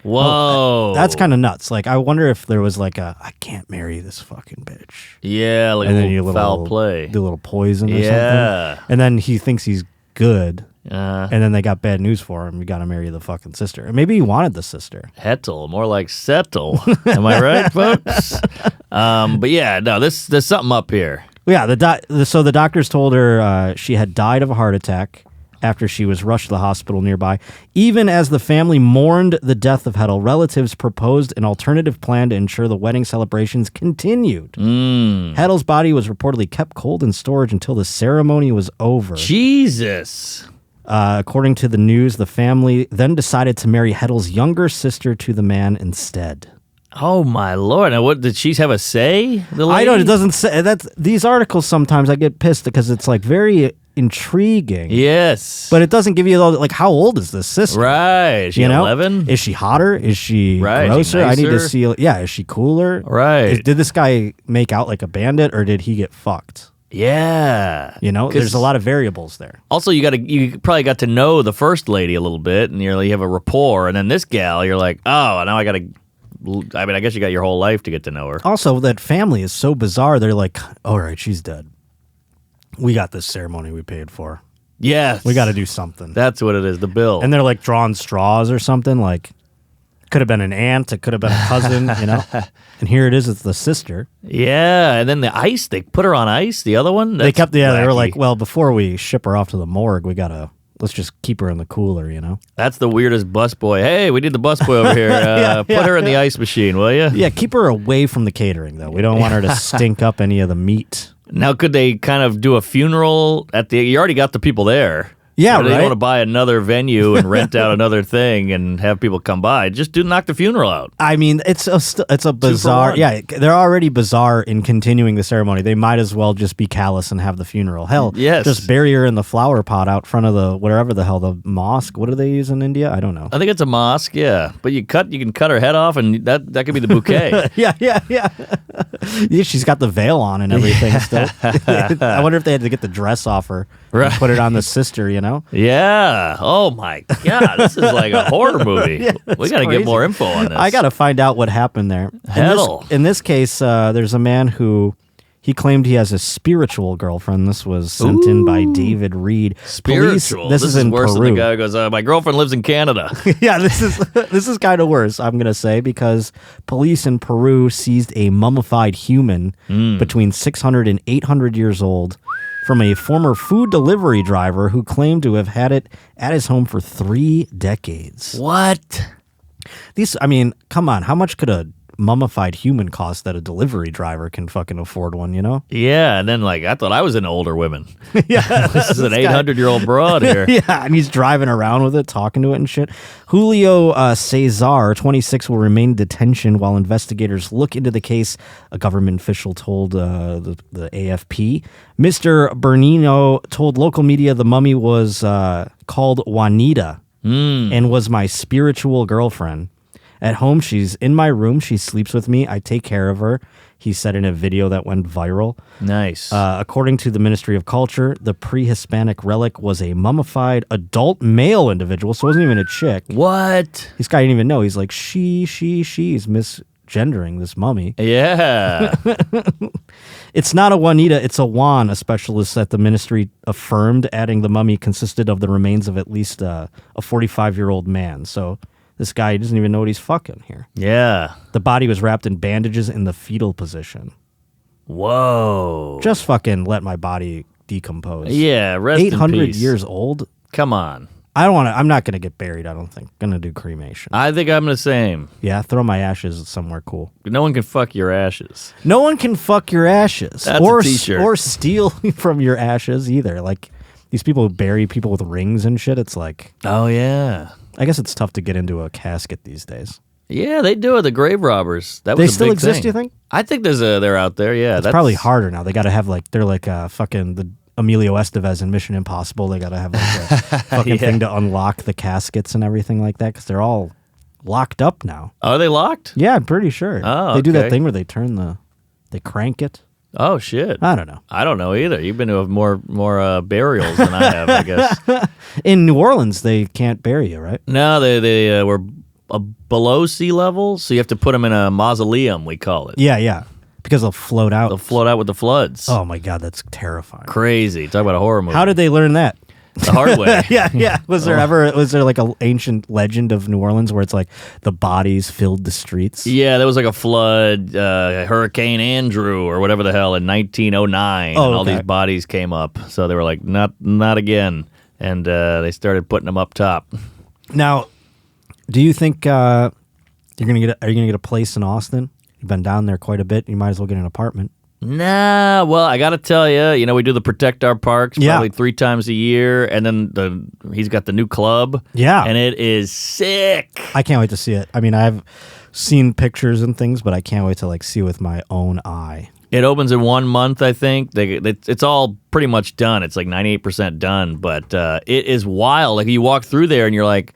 Whoa. That's kind of nuts. Like, I wonder if there was like I can't marry this fucking bitch. Yeah, like And a then you little foul play. do a little poison or Yeah. something. And then he thinks he's good. Uh, And then they got bad news for him. You got to marry the fucking sister. Or maybe he wanted the sister. Hetel, more like settle. Am I right, folks? But yeah, no, there's something up here. Yeah, so the doctors told her she had died of a heart attack after she was rushed to the hospital nearby. Even as the family mourned the death of Hetal, relatives proposed an alternative plan to ensure the wedding celebrations continued. Hetal's body was reportedly kept cold in storage until the ceremony was over. Jesus. According to the news, the family then decided to marry Hetal's younger sister to the man instead. Oh my lord! Now, what did she have a say? The lady? I don't. It doesn't say that's these articles. Sometimes I get pissed because it's like very intriguing. Yes, But it doesn't give you like how old is this sister? right. Is she 11? Is she hotter? Is she Right, is she grosser? I need to nicer? see. Yeah, is she cooler? Right. Did this guy make out like a bandit or did he get fucked? Yeah. There's a lot of variables there. Also, you probably got to know the first lady a little bit, and you have a rapport. And then this gal, you're like, oh, now I got to. I mean, I guess you got your whole life to get to know her. Also, that family is so bizarre. They're like, all right, she's dead. We got this ceremony we paid for. Yes, We got to do something. That's what it is. The bill. And they're like drawing straws or something. Like, could have been an aunt. It could have been a cousin, And here it is. It's the sister. yeah, and then the ice. They put her on ice. The other one. They kept, they were wacky. like, well, before we ship her off to the morgue, let's just keep her in the cooler, That's the weirdest busboy. Hey, we need the busboy over here. Put her in the ice machine, will you? Yeah, keep her away from the catering, though. We don't want her to stink up any of the meat. Now, could they kind of do a funeral at the? You already got the people there. Yeah, They don't right? want to buy another venue and rent out another thing and have people come by. Just knock the funeral out. I mean, it's a bizarre. one. Yeah, they're already bizarre in continuing the ceremony. They might as well just be callous and have the funeral. Hell, Yes. just bury her in the flower pot out front of the whatever the hell, the mosque. What do they use in India? I don't know. I think it's a mosque, yeah. But you can cut her head off, and that could be the bouquet. Yeah. Yeah, she's got the veil on and everything still. I wonder if they had to get the dress off her and put it on the sister, you know? Yeah. Oh my God, this is like a horror movie. We got to crazy. get more info on this. I got to find out what happened there. Hell. In this case, there's a man who he claimed he has a spiritual girlfriend. This was sent in by David Reed. Spiritual. This is in worse Peru. than the guy who goes, my girlfriend lives in Canada. Yeah, this is kind of worse, I'm going to say, because police in Peru seized a mummified human between 600 and 800 years old from a former food delivery driver who claimed to have had it at his home for 3 decades. What? I mean, come on, how much could a mummified human cost that a delivery driver can fucking afford one, you know? Yeah, and then I thought I was into older women. Yeah. This is an 800-year-old broad here. Yeah, and he's driving around with it, talking to it and shit. Julio Cesar, 26, will remain in detention while investigators look into the case, a government official told the AFP. Mr. Bernino told local media the mummy was called Juanita and was my spiritual girlfriend. At home, she's in my room. She sleeps with me. I take care of her. He said in a video that went viral. Nice. According to the Ministry of Culture, the pre-Hispanic relic was a mummified adult male individual, so it wasn't even a chick. What? This guy didn't even know. He's like, she's misgendering this mummy. Yeah. It's not a Juanita, it's a Juan, a specialist at the ministry affirmed, adding the mummy consisted of the remains of at least a 45-year-old man. So this guy doesn't even know what he's fucking here. Yeah. The body was wrapped in bandages in the fetal position. Whoa. Just fucking let my body decompose. Yeah, rest in 800 peace. years old? Come on. I'm not going to get buried, I don't think. Going to do cremation. I think I'm the same. Yeah, throw my ashes somewhere cool. No one can fuck your ashes. No one can fuck your ashes. That's or a t-shirt. Or steal from your ashes either. Like, these people who bury people with rings and shit, it's like, Oh, yeah. I guess it's tough to get into a casket these days. Yeah, they do it. The grave robbers. That They was a still big exist, thing. you think? I think they're out there. Yeah, It's probably harder now. They got to have they're like fucking the Emilio Estevez in Mission Impossible. They got to have like a fucking thing to unlock the caskets and everything like that because they're all locked up now. Are they locked? Yeah, I'm pretty sure. Oh, they do that okay. thing where they crank it. Oh shit. I don't know. I don't know either. You've been to more burials than I have, I guess. In New Orleans, they can't bury you, right? No, they were below sea level, so you have to put them in a mausoleum. We call it. Yeah. Because they'll float out. They'll float out with the floods. Oh my God, that's terrifying. Crazy. Talk about a horror movie. How did they learn that? The hard way. Yeah. Was there like an ancient legend of New Orleans where it's like the bodies filled the streets? Yeah, there was like a flood, Hurricane Andrew or whatever the hell in 1909, and all okay. these bodies came up. So they were like, not again, and they started putting them up top. Now, do you think are you gonna get a place in Austin? You've been down there quite a bit. You might as well get an apartment. Nah, well, I got to tell you, we do the Protect Our Parks Yeah. probably 3 times a year, and then he's got the new club. Yeah. And it is sick. I can't wait to see it. I mean, I've seen pictures and things, but I can't wait to see with my own eye. It opens in 1 month, I think. It's all pretty much done. It's like 98% done, but it is wild. Like, you walk through there and you're like,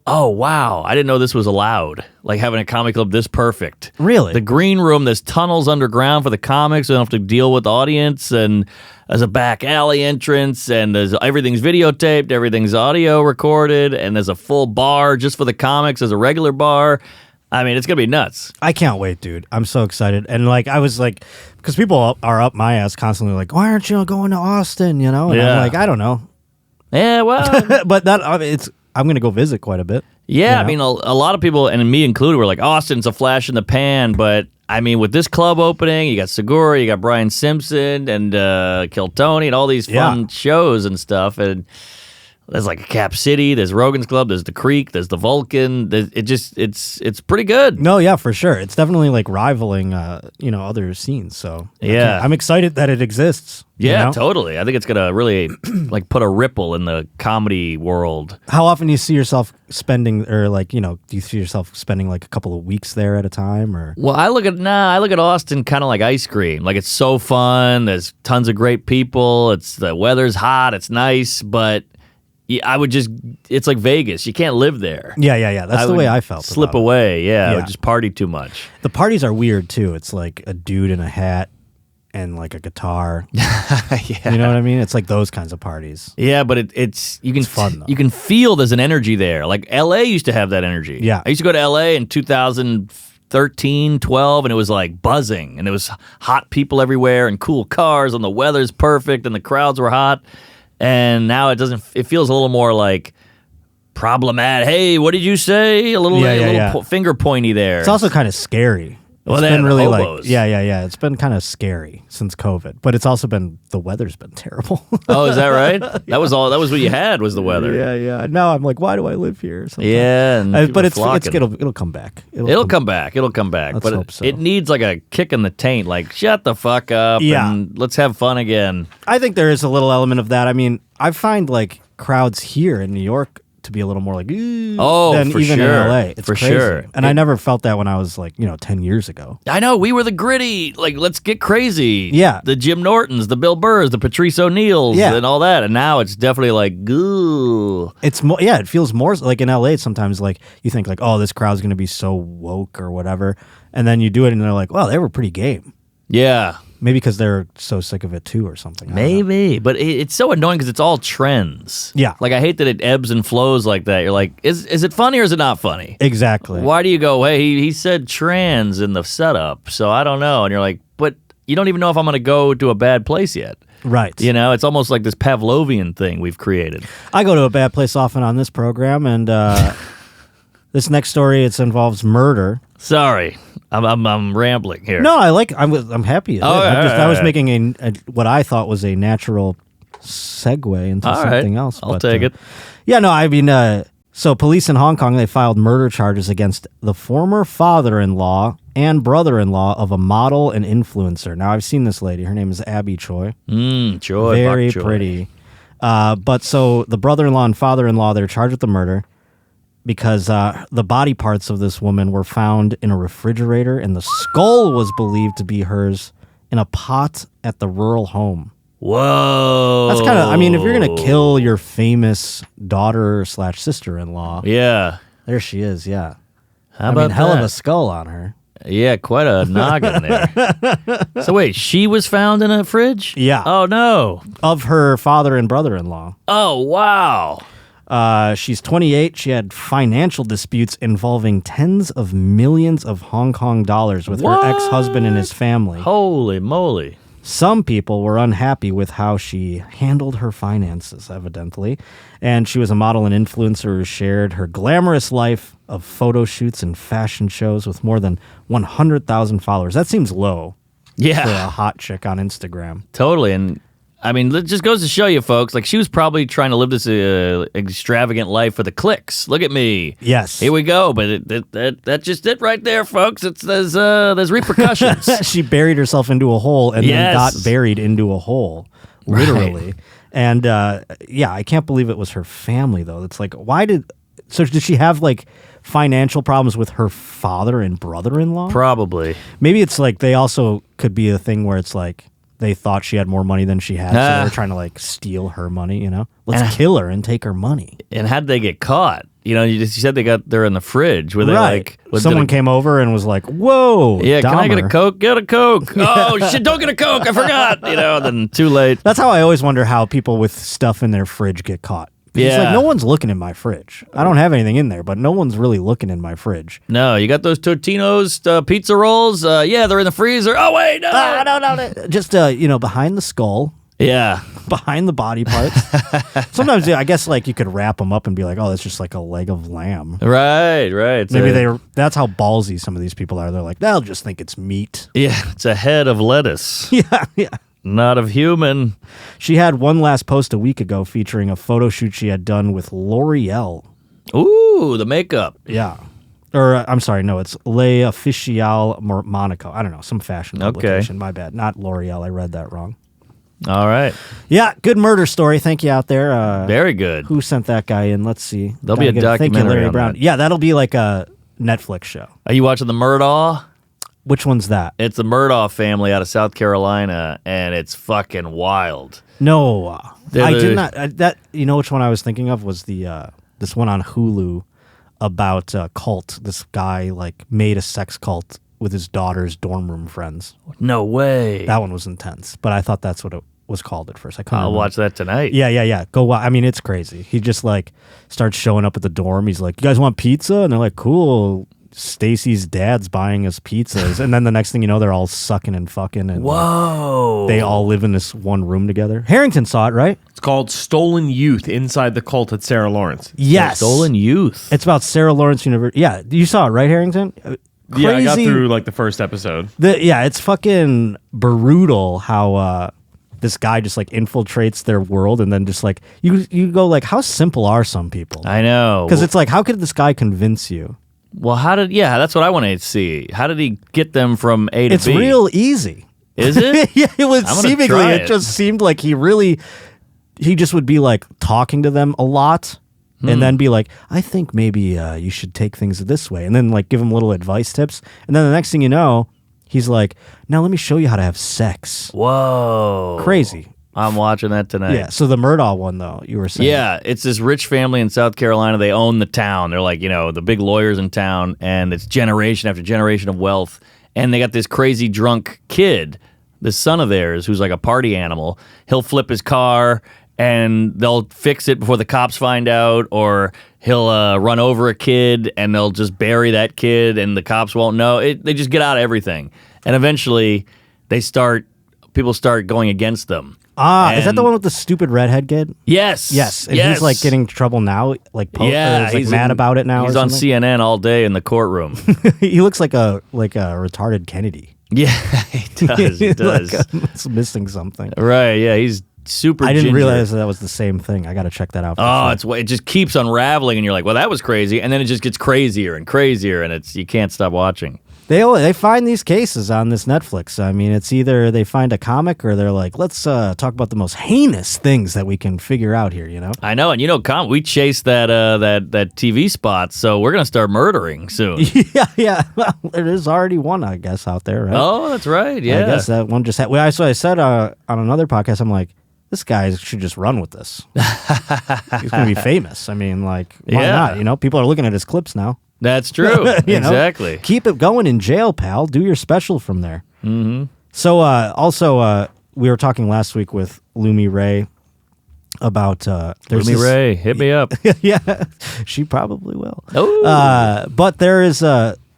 oh, wow, I didn't know this was allowed. Like having a comic club this perfect. Really? The green room, there's tunnels underground for the comics. So they don't have to deal with the audience. And there's a back alley entrance. And everything's videotaped. Everything's audio recorded. And there's a full bar just for the comics. There's a regular bar. I mean, it's going to be nuts. I can't wait, dude. I'm so excited. And I was like, because people are up my ass constantly like, why aren't you going to Austin? And I'm like, I don't know. Yeah, well. But I'm going to go visit quite a bit. Yeah, I mean, a lot of people, and me included, were like, Austin's a flash in the pan, but I mean, with this club opening, you got Segura, you got Brian Simpson, and Kill Tony, and all these fun shows and stuff, and There's like a Cap City, there's Rogan's Club, there's the Creek, there's the Vulcan. It's pretty good. No, yeah, for sure. It's definitely like rivaling, other scenes. So Yeah. I'm excited that it exists. Yeah, totally. I think it's gonna really like put a ripple in the comedy world. How often do you see yourself spending, or like, do you see yourself spending like a couple of weeks there at a time, or? Well, I look at Austin kind of like ice cream. Like it's so fun. There's tons of great people. The weather's hot. It's nice, but it's like Vegas. You can't live there. Yeah. That's the way I felt. Slip about it. away. Yeah, I Yeah. would just party too much. The parties are weird too. It's like a dude in a hat and like a guitar. Yeah. You know what I mean? It's like those kinds of parties. Yeah, but it's fun, though. You can feel there's an energy there. Like LA used to have that energy. Yeah. I used to go to LA in 2013, 12, and it was like buzzing, and there was hot people everywhere and cool cars, and the weather's perfect, and the crowds were hot. And now it doesn't. It feels a little more like problematic. Hey, what did you say? A little, finger pointy there. It's also kind of scary. Well, It's they been have really hobos. like, yeah. It's been kind of scary since COVID, but it's also been, the weather's been terrible. Oh, is that right? That was what you had was the weather. Yeah. Now I'm like, why do I live here? Sometimes. Yeah, and people but are it's flocking. it'll come back. It'll come back. It'll come back. Let's But hope so. it needs like a kick in the taint. Like, shut the fuck up Yeah. and let's have fun again. I think there is a little element of that. I mean, I find like crowds here in New York to be a little more like, Oh, than for even sure. in LA. It's For crazy. sure. And I never felt that when I was like, 10 years ago. I know, we were the gritty, like, let's get crazy. Yeah. The Jim Nortons, the Bill Burrs, the Patrice O'Neills, Yeah. and all that. And now it's definitely like, ooh. It's more, it feels more like in LA. Sometimes like you think like, oh, this crowd's going to be so woke or whatever. And then you do it and they're like, well, they were pretty game. Yeah. Maybe because they're so sick of it too or something. I don't know. Maybe. But it's so annoying because it's all trends. Yeah. Like, I hate that it ebbs and flows like that. You're like, is it funny or is it not funny? Exactly. Why do you go, hey, he said trans in the setup, so I don't know. And you're like, but you don't even know if I'm going to go to a bad place yet. Right. It's almost like this Pavlovian thing we've created. I go to a bad place often on this program, and this next story, it involves murder. Sorry, I'm rambling here. No, I'm happy. It did. Oh, I was all right. making what I thought was a natural segue into All right. something else. I'll take it. Yeah, no, I mean, so police in Hong Kong, they filed murder charges against the former father-in-law and brother-in-law of a model and influencer. Now, I've seen this lady. Her name is Abby Choi. Choi, Very Bok Choi. pretty. But so the brother-in-law and father-in-law, they're charged with the murder because the body parts of this woman were found in a refrigerator, and the skull was believed to be hers in a pot at the rural home. Whoa. That's kind of, I mean, if you're going to kill your famous daughter / sister-in-law, Yeah. there she is, yeah. How I about mean, hell of that? a skull on her. Yeah, quite a noggin there. So wait, she was found in a fridge? Yeah. Oh, no. Of her father and brother-in-law. Oh, wow. She's 28. She had financial disputes involving tens of millions of Hong Kong dollars with What? her ex-husband and his family. Holy moly. Some people were unhappy with how she handled her finances, evidently. And she was a model and influencer who shared her glamorous life of photo shoots and fashion shows with more than 100,000 followers. That seems low for Yeah, a hot chick on Instagram. totally. And I mean, it just goes to show you, folks, like she was probably trying to live this extravagant life for the clicks. Look at me. Yes. Here we go. But that's just it right there, folks. There's repercussions. She buried herself into a hole and then Yes. got buried into a hole, literally. And I can't believe it was her family, though. It's like, did she have like financial problems with her father and brother-in-law? Probably. Maybe it's like they also could be a thing where it's like they thought she had more money than she had, so they were trying to like steal her money, Let's kill her and take her money. And how did they get caught? You said they're in the fridge. Were they like... Someone came over and was like, whoa, Yeah, can I get a Dahmer. Coke? Get a Coke. Oh, shit, don't get a Coke. I forgot. Then too late. That's how I always wonder how people with stuff in their fridge get caught. It's Yeah. like, no one's looking in my fridge. I don't have anything in there, but no one's really looking in my fridge. No, you got those Totino's pizza rolls? Yeah, they're in the freezer. Oh, wait, no. No. Just, behind the skull, Yeah. behind the body parts. Sometimes, I guess, like, you could wrap them up and be like, oh, that's just like a leg of lamb. Right. Maybe that's how ballsy some of these people are. They're like, they'll just think it's meat. Yeah, it's a head of lettuce. Yeah. Not of human. She had one last post a week ago featuring a photo shoot she had done with L'Oreal. Ooh, the makeup. Yeah. Or, I'm sorry, no, it's L'Official Monaco. I don't know, some fashion publication. My bad. Not L'Oreal. I read that wrong. All right. Yeah, good murder story. Thank you out there. Very good. Who sent that guy in? Let's see. There'll be a Thank you, documentary Larry on Brown. that. Yeah, that'll be like a Netflix show. Are you watching the Murdaugh? Which one's that? It's the Murdaugh family out of South Carolina, and it's fucking wild. No, I the- did not. That you know which one I was thinking of was the this one on Hulu about a cult. This guy like made a sex cult with his daughter's dorm room friends. No way. That one was intense, but I thought that's what it was called at first. I couldn't I'll remember. watch that tonight. Yeah. Go watch. I mean, it's crazy. He just like starts showing up at the dorm. He's like, "You guys want pizza?" And they're like, "Cool." Stacy's dad's buying us pizzas, and then the next thing you know, they're all sucking and fucking, and Whoa. they all live in this one room together. Harrington saw it, right? It's called Stolen Youth Inside the Cult at Sarah Lawrence. Yes. Stolen Youth. It's about Sarah Lawrence University. Yeah, you saw it, right, Harrington? Yeah, I got Crazy. through like the first episode. It's fucking brutal how this guy just like infiltrates their world, and then just like you go like, how simple are some people? I know. Because it's like, how could this guy convince you? Well, that's what I want to see. How did he get them from A to It's B? real easy. Is it? Yeah, it was I'm gonna seemingly. try It it. just seemed like he just would be like talking to them a lot, and then be like, I think maybe you should take things this way, and then like give them little advice tips, and then the next thing you know, he's like, now let me show you how to have sex. Whoa. Crazy. I'm watching that tonight. Yeah. So the Murdaugh one though, you were saying. Yeah, it's this rich family in South Carolina. They own the town. They're like, the big lawyers in town, and it's generation after generation of wealth. And they got this crazy drunk kid, this son of theirs, who's like a party animal. He'll flip his car, and they'll fix it before the cops find out, or he'll run over a kid, and they'll just bury that kid, and the cops won't know. They just get out of everything. And eventually, people start going against them. Is that the And- one with the stupid redhead kid? Yes. Yes. And he's like getting in trouble now, like he's like mad about it now. He's or on something? CNN all day in the courtroom. He looks like a retarded Kennedy. Yeah, he does. He does. It's missing something. Right? Yeah, he's super. I didn't ginger. realize that was the same thing. I got to check that out. For Oh, sure. it just keeps unraveling, and you're like, well, that was crazy, and then it just gets crazier and crazier, and you can't stop watching. They find these cases on this Netflix. I mean, it's either they find a comic or they're like, let's talk about the most heinous things that we can figure out here. You know? I know, and we chased that TV spot, so we're gonna start murdering soon. yeah. Well, there's already one, I guess, out there, right? Oh, that's right. Yeah, I guess that one just had. Well, so I said on another podcast, I'm like, this guy should just run with this. He's gonna be famous. I mean, like, why Yeah. not? People are looking at his clips now. That's true. You know? Exactly. Keep it going in jail, pal. Do your special from there. Mm-hmm. So, also, we were talking last week with Lumi Ray about there's Lumi this- Ray, hit me up. Yeah, she probably will. Oh. But there is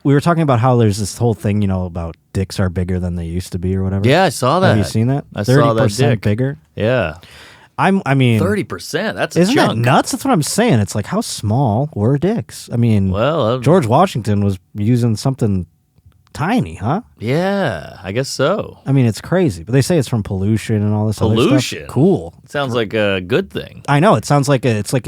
we were talking about how there's this whole thing, about dicks are bigger than they used to be or whatever. Yeah, I saw that. Have you seen that? I saw that 30% dick. bigger. Yeah, I mean, 30%. That's a isn't chunk. that nuts? That's what I'm saying. It's like, how small were dicks? I mean, Well, George Washington was using something tiny, huh? Yeah, I guess so. I mean, it's crazy, but they say it's from pollution and all this Pollution? other stuff. Cool. Sounds like a good thing. I know. It sounds like it's like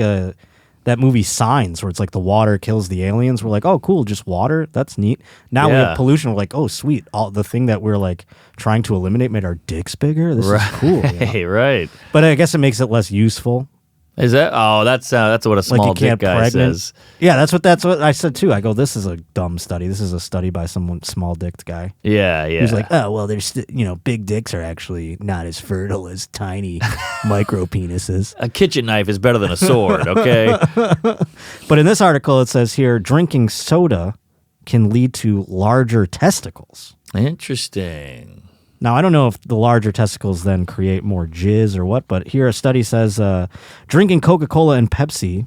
that movie Signs, where it's like the water kills the aliens. We're like, oh, cool, just water. That's neat. Now we Yeah. have pollution. We're like, oh, sweet. All the thing that we're like trying to eliminate made our dicks bigger. This is cool. you know? Hey, right. But I guess it makes it less useful. Is that? Oh, that's what a small Like you dick can't guy pregnant. says. Yeah, that's what I said too. I go, this is a dumb study. This is a study by someone small dicked guy. Yeah, yeah. He's like, oh well, there's big dicks are actually not as fertile as tiny micro penises. a kitchen knife is better than a sword. Okay. But in this article, it says here, drinking soda can lead to larger testicles. Interesting. Now, I don't know if the larger testicles then create more jizz or what, but here a study says drinking Coca-Cola and Pepsi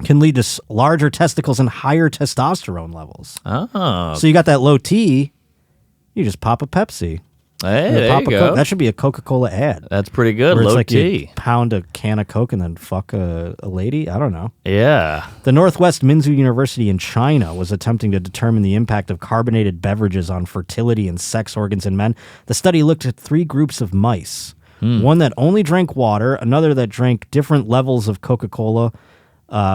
can lead to larger testicles and higher testosterone levels. Oh, So you got that low T, you just pop a Pepsi. Hey, And a there pop you of go. Coke. That should be a Coca-Cola ad. That's pretty good. Where it's Low like T. you pound a can of Coke and then fuck a lady. I don't know. Yeah. The Northwest Minzu University in China was attempting to determine the impact of carbonated beverages on fertility and sex organs in men. The study looked at 3 groups of mice. One that only drank water, another that drank different levels of Coca-Cola,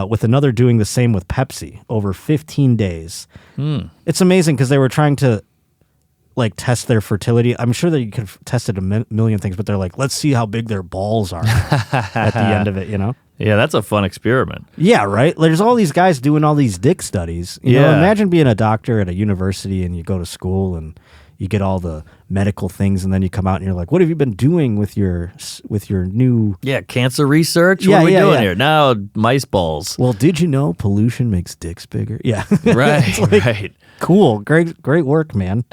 with another doing the same with Pepsi over 15 days. It's amazing because they were trying to like test their fertility. I'm sure that you could have tested a million things, but they're like, let's see how big their balls are at the end of it, Yeah, that's a fun experiment. Yeah, right? There's all these guys doing all these dick studies. You know, imagine being a doctor at a university and you go to school and you get all the medical things and then you come out and you're like, what have you been doing with your new... Yeah, cancer research? Yeah, what are we yeah, doing yeah. here? Now, mice balls. Well, did you know pollution makes dicks bigger? Yeah. Right, right. Cool. Great work, man.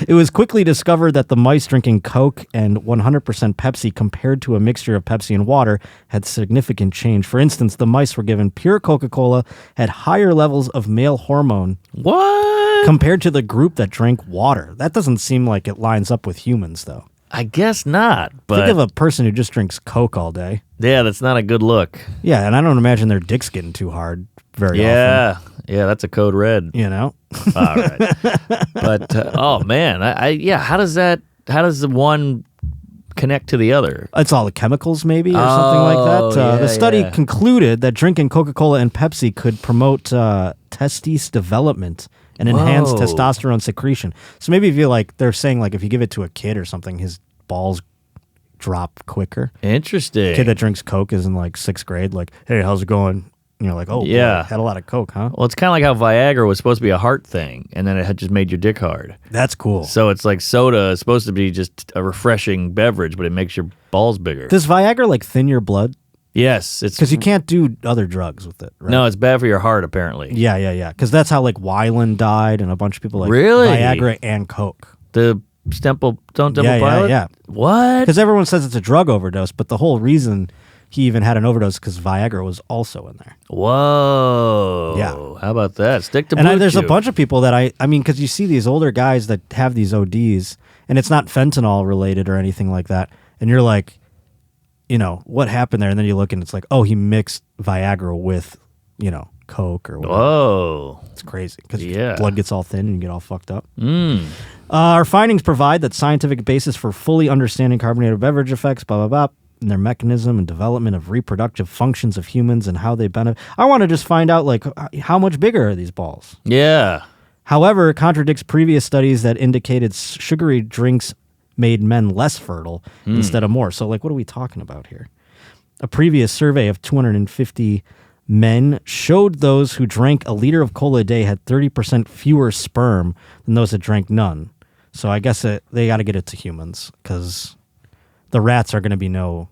It was quickly discovered that the mice drinking Coke and 100% Pepsi compared to a mixture of Pepsi and water had significant change. For instance, the mice were given pure Coca-Cola, had higher levels of male hormone What? compared to the group that drank water. That doesn't seem like it lines up with humans, though. I guess not, but Think of a person who just drinks Coke all day. yeah, that's not a good look. Yeah, and I don't imagine their dick's getting too hard very often. Yeah, that's a code red. You know? All right. But, oh man, how does the one connect to the other? It's all the chemicals, maybe, or something like that. The study concluded that drinking Coca-Cola and Pepsi could promote testes development and enhance Whoa. testosterone secretion. So maybe if you they're saying if you give it to a kid or something, his balls drop quicker. Interesting. Kid that drinks Coke is in 6th grade, hey, how's it going? And you're like, oh, Yeah. boy, had a lot of Coke, huh? Well, it's kind of like how Viagra was supposed to be a heart thing, and then it had just made your dick hard. That's cool. So it's like soda is supposed to be just a refreshing beverage, but it makes your balls bigger. Does Viagra thin your blood? Yes, it's Because you can't do other drugs with it, right? No, it's bad for your heart apparently. Yeah. Because that's how Weiland died, and a bunch of people Really? Viagra and Coke. The Stemple don't double Yeah. pilot? What? Because everyone says it's a drug overdose, but the whole reason he even had an overdose because Viagra was also in there. Whoa. Yeah. How about that? Stick to And Blue there's a Chew. bunch of people that I mean, because you see these older guys that have these ODs, and it's not fentanyl related or anything like that, and you're like, what happened there? And then you look and it's like, oh, he mixed Viagra with, Coke or whatever. Whoa. It's crazy because Yeah. your blood gets all thin and you get all fucked up. Our findings provide that scientific basis for fully understanding carbonated beverage effects, blah, blah, blah, and their mechanism and development of reproductive functions of humans and how they benefit. I want to just find out, how much bigger are these balls? Yeah. However, it contradicts previous studies that indicated sugary drinks made men less fertile instead of more. So, what are we talking about here? A previous survey of 250 men showed those who drank a liter of cola a day had 30% fewer sperm than those that drank none. So I guess they got to get it to humans because the rats are going to be no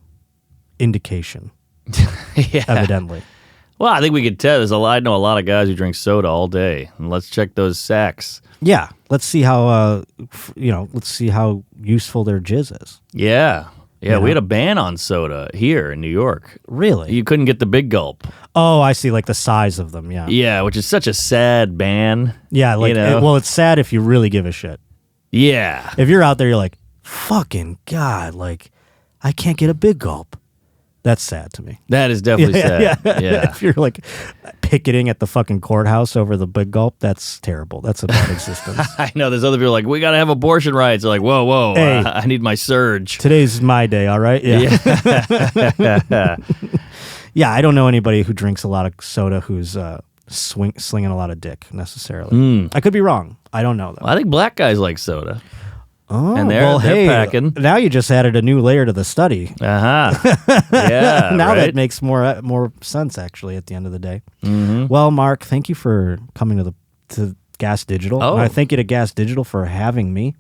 indication, Yeah. evidently. Well, I think we could tell. I know a lot of guys who drink soda all day. And let's check those sacks. Yeah, let's see how let's see how useful their jizz is. Yeah. Yeah, You we know? had a ban on soda here in New York. Really? You couldn't get the big gulp. Oh, I see. The size of them. Yeah. Yeah, which is such a sad ban. Yeah. It's sad if you really give a shit. Yeah. If you're out there, you're like, fucking God, I can't get a big gulp. That's sad to me. That is definitely sad. Yeah. If you're picketing at the fucking courthouse over the big gulp, that's terrible. That's a bad existence. I know there's other people we got to have abortion rights. They're like, whoa, Hey. I need my surge. Today's my day, all right? Yeah. Yeah, I don't know anybody who drinks a lot of soda who's slinging a lot of dick necessarily. I could be wrong. I don't know, though. I think black guys like soda. Oh, And they're packing. Now you just added a new layer to the study. Uh-huh. Yeah, Now right? that makes more sense, actually, at the end of the day. Well, Mark, thank you for coming to Gas Digital. Oh. And I thank you to Gas Digital for having me.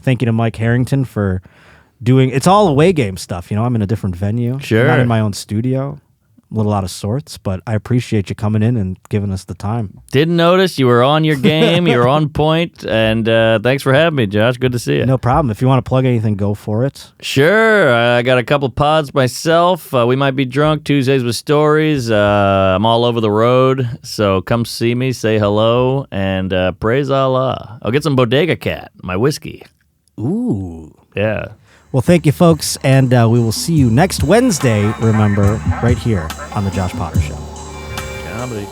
Thank you to Mike Harrington for doing... It's all away game stuff, I'm in a different venue. Sure. Not in my own studio. A little out of sorts, but I appreciate you coming in and giving us the time. Didn't notice. You were on your game. You were on point. And thanks for having me, Josh. Good to see you. No problem. If you want to plug anything, go for it. Sure. I got a couple pods myself. We might be drunk. Tuesdays with stories. I'm all over the road. So come see me, say hello, and praise Allah. I'll get some Bodega Cat, my whiskey. Ooh. Yeah. Well, thank you, folks, and we will see you next Wednesday, remember, right here on The Josh Potter Show. Comedy.